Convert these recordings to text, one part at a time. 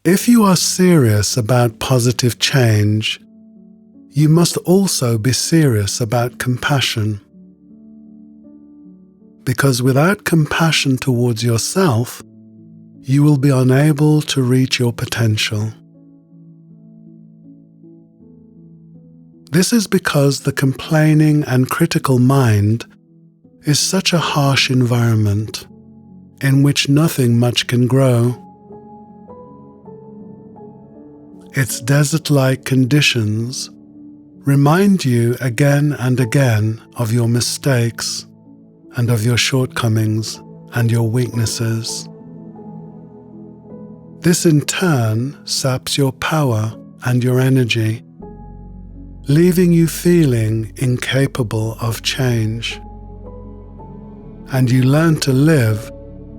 If you are serious about positive change, you must also be serious about compassion. Because without compassion towards yourself, you will be unable to reach your potential. This is because the complaining and critical mind is such a harsh environment in which nothing much can grow. Its desert-like conditions remind you again and again of your mistakes and of your shortcomings and your weaknesses. This in turn saps your power and your energy, leaving you feeling incapable of change. And you learn to live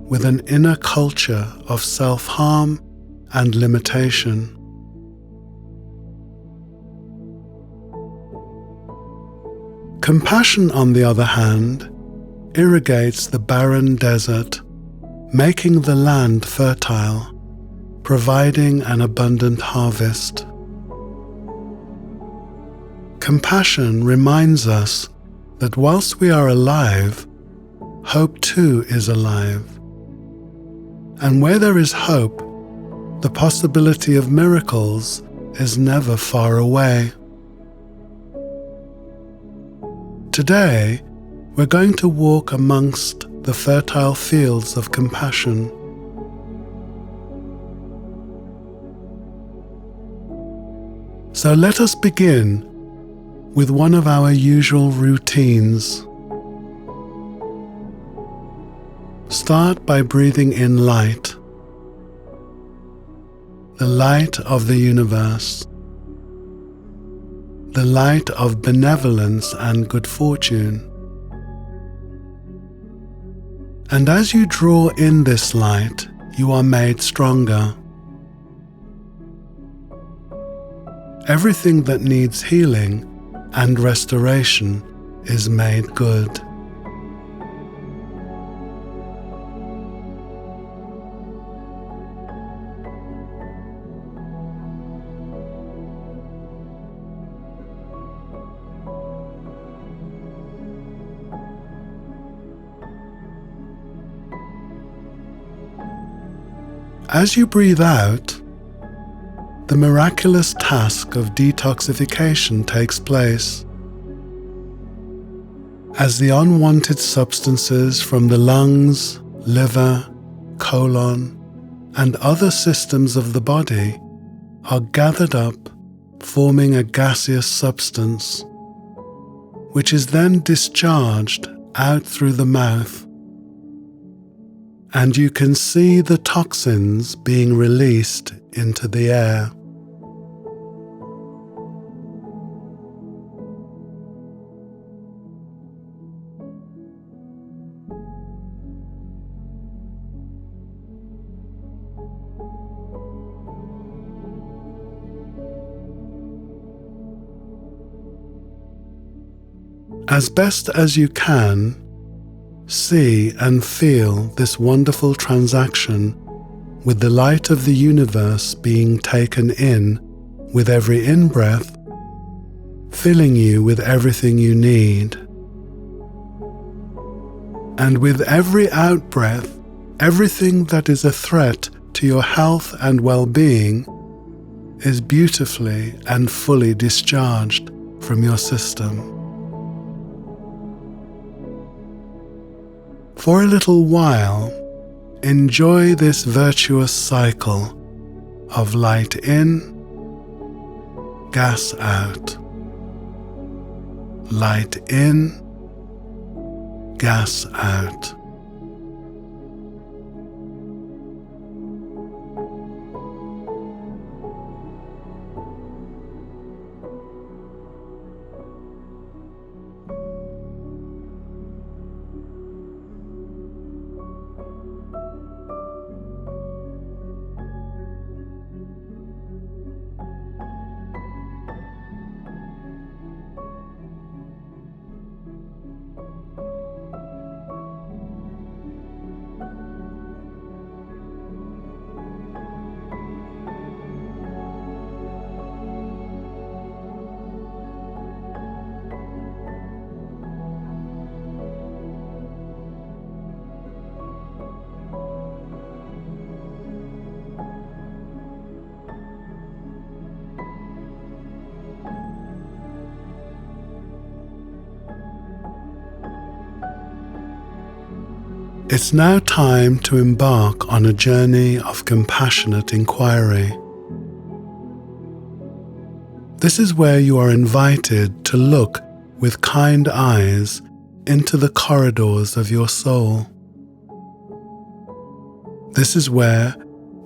with an inner culture of self-harm and limitation. Compassion, on the other hand, irrigates the barren desert, making the land fertile, providing an abundant harvest. Compassion reminds us that whilst we are alive, hope too is alive. And where there is hope, the possibility of miracles is never far away. Today, we're going to walk amongst the fertile fields of compassion. So let us begin with one of our usual routines. Start by breathing in light, the light of the universe, the light of benevolence and good fortune. And as you draw in this light, you are made stronger. Everything that needs healing and restoration is made good. As you breathe out, the miraculous task of detoxification takes place. As the unwanted substances from the lungs, liver, colon, and other systems of the body are gathered up, forming a gaseous substance, which is then discharged out through the mouth, and you can see the toxins being released into the air. As best as you can, see and feel this wonderful transaction with the light of the universe being taken in with every in-breath, filling you with everything you need. And with every out-breath, everything that is a threat to your health and well-being is beautifully and fully discharged from your system. For a little while, enjoy this virtuous cycle of light in, gas out, light in, gas out. It's now time to embark on a journey of compassionate inquiry. This is where you are invited to look with kind eyes into the corridors of your soul. This is where,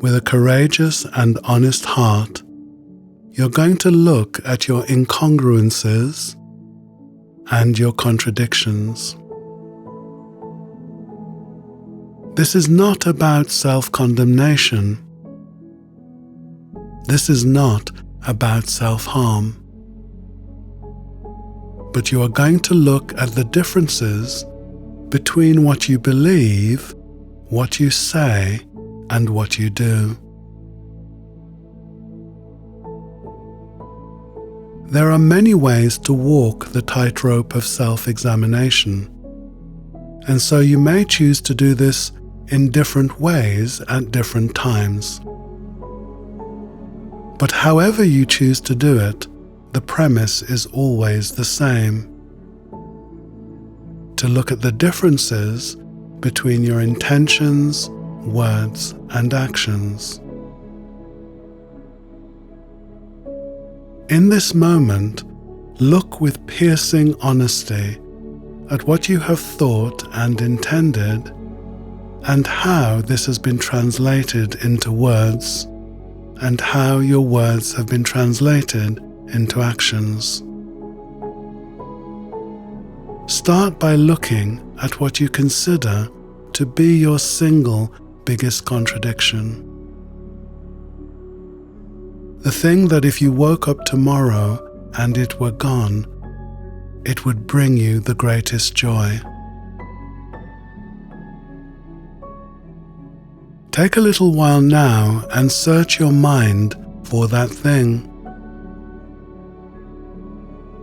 with a courageous and honest heart, you're going to look at your incongruences and your contradictions. This is not about self-condemnation. This is not about self-harm. But you are going to look at the differences between what you believe, what you say, and what you do. There are many ways to walk the tightrope of self-examination, and so you may choose to do this in different ways at different times. But however you choose to do it, the premise is always the same: to look at the differences between your intentions, words, and actions. In this moment, look with piercing honesty at what you have thought and intended, and how this has been translated into words, and how your words have been translated into actions. Start by looking at what you consider to be your single biggest contradiction. The thing that if you woke up tomorrow and it were gone, it would bring you the greatest joy. Take a little while now and search your mind for that thing.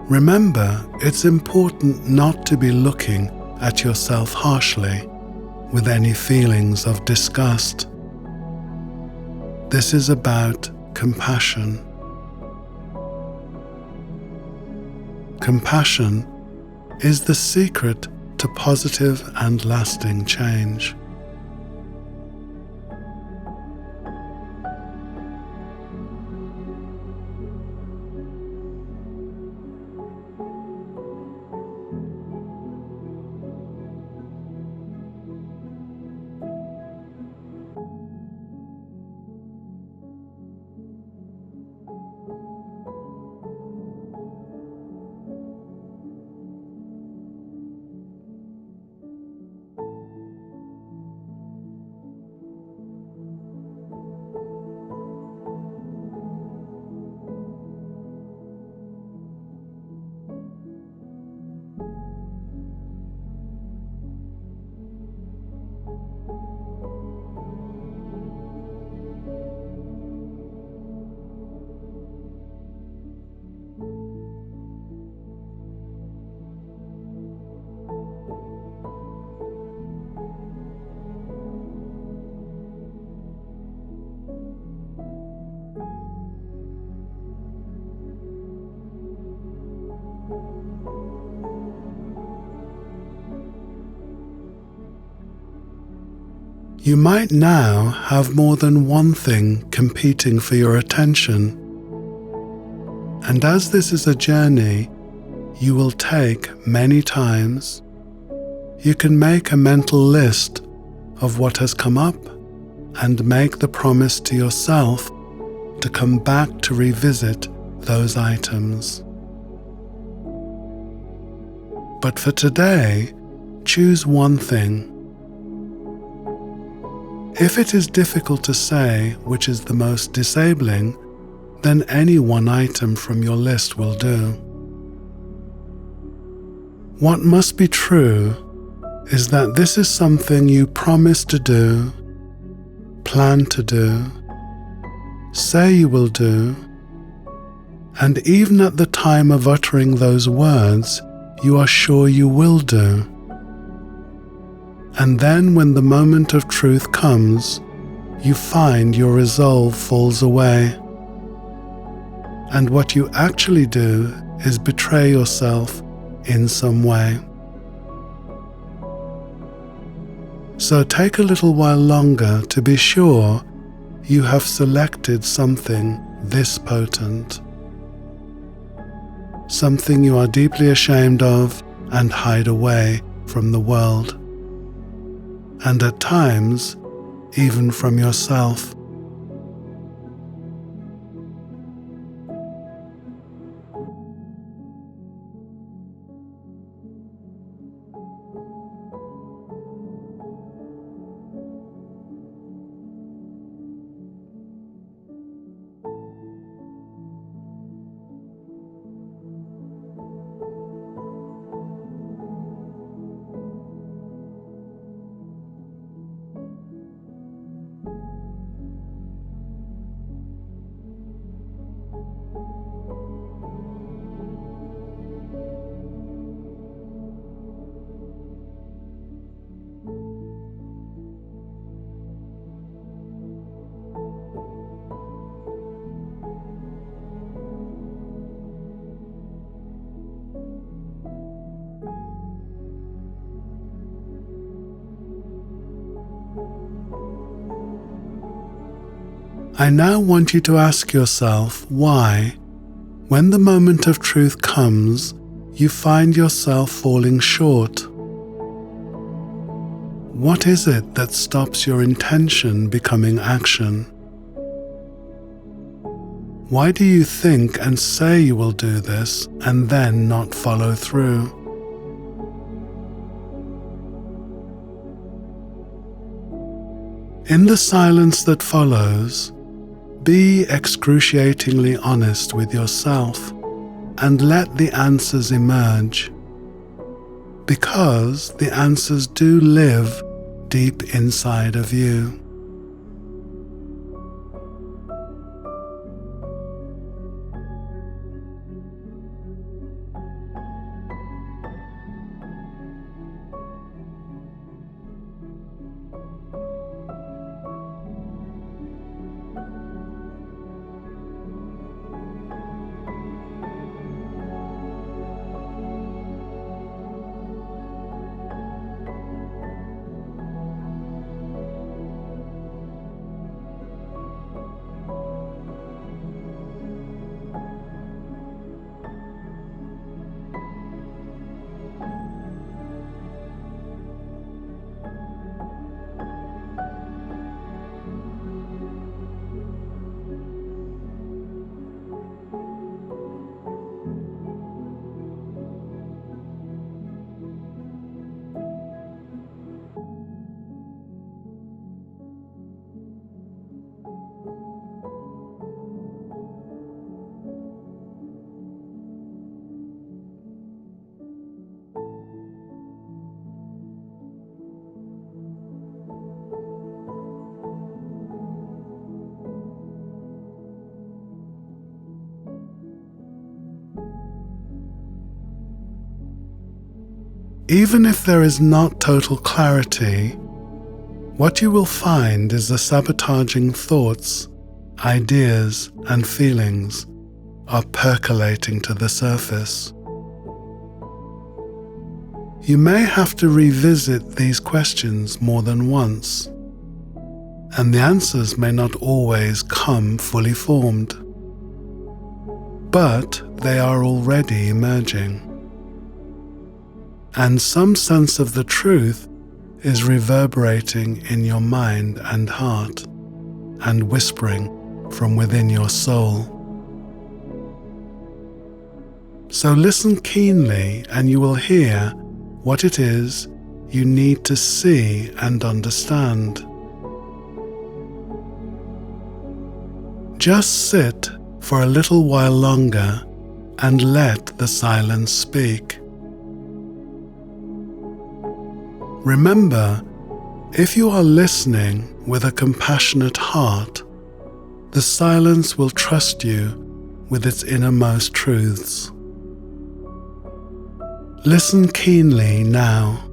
Remember, it's important not to be looking at yourself harshly with any feelings of disgust. This is about compassion. Compassion is the secret to positive and lasting change. You might now have more than one thing competing for your attention, and as this is a journey you will take many times, you can make a mental list of what has come up and make the promise to yourself to come back to revisit those items. But for today, choose one thing. If it is difficult to say which is the most disabling, then any one item from your list will do. What must be true is that this is something you promise to do, plan to do, say you will do, and even at the time of uttering those words, you are sure you will do. And then when the moment of truth comes, you find your resolve falls away. And what you actually do is betray yourself in some way. So take a little while longer to be sure you have selected something this potent, something you are deeply ashamed of and hide away from the world, and at times even from yourself. I now want you to ask yourself why, when the moment of truth comes, you find yourself falling short. What is it that stops your intention becoming action? Why do you think and say you will do this and then not follow through? In the silence that follows, be excruciatingly honest with yourself and let the answers emerge, because the answers do live deep inside of you. Even if there is not total clarity, what you will find is the sabotaging thoughts, ideas, and feelings are percolating to the surface. You may have to revisit these questions more than once, and the answers may not always come fully formed, but they are already emerging. And some sense of the truth is reverberating in your mind and heart and whispering from within your soul. So listen keenly and you will hear what it is you need to see and understand. Just sit for a little while longer and let the silence speak. Remember, if you are listening with a compassionate heart, the silence will trust you with its innermost truths. Listen keenly now.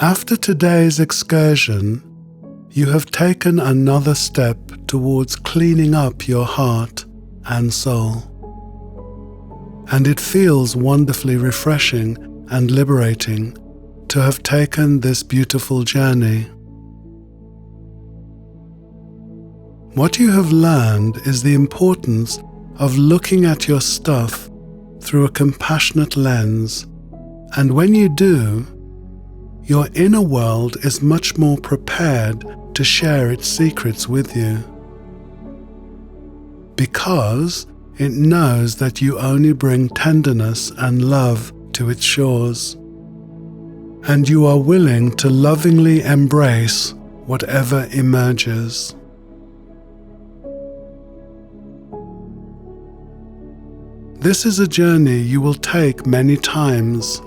After today's excursion, you have taken another step towards cleaning up your heart and soul. And it feels wonderfully refreshing and liberating to have taken this beautiful journey. What you have learned is the importance of looking at your stuff through a compassionate lens, and when you do, your inner world is much more prepared to share its secrets with you, because it knows that you only bring tenderness and love to its shores, and you are willing to lovingly embrace whatever emerges. This is a journey you will take many times,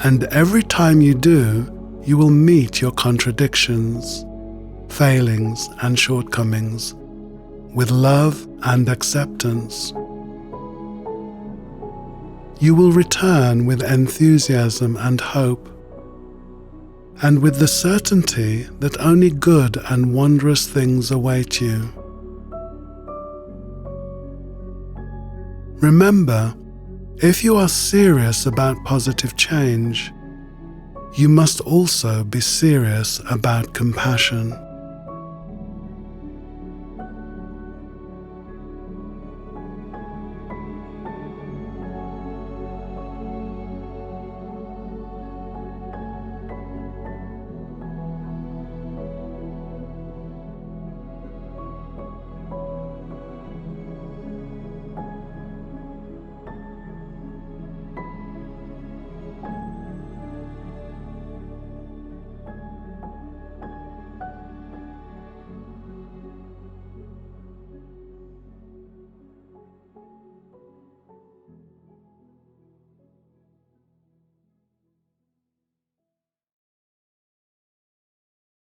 and every time you do, you will meet your contradictions, failings and shortcomings with love and acceptance. You will return with enthusiasm and hope, and with the certainty that only good and wondrous things await you. Remember, if you are serious about positive change, you must also be serious about compassion.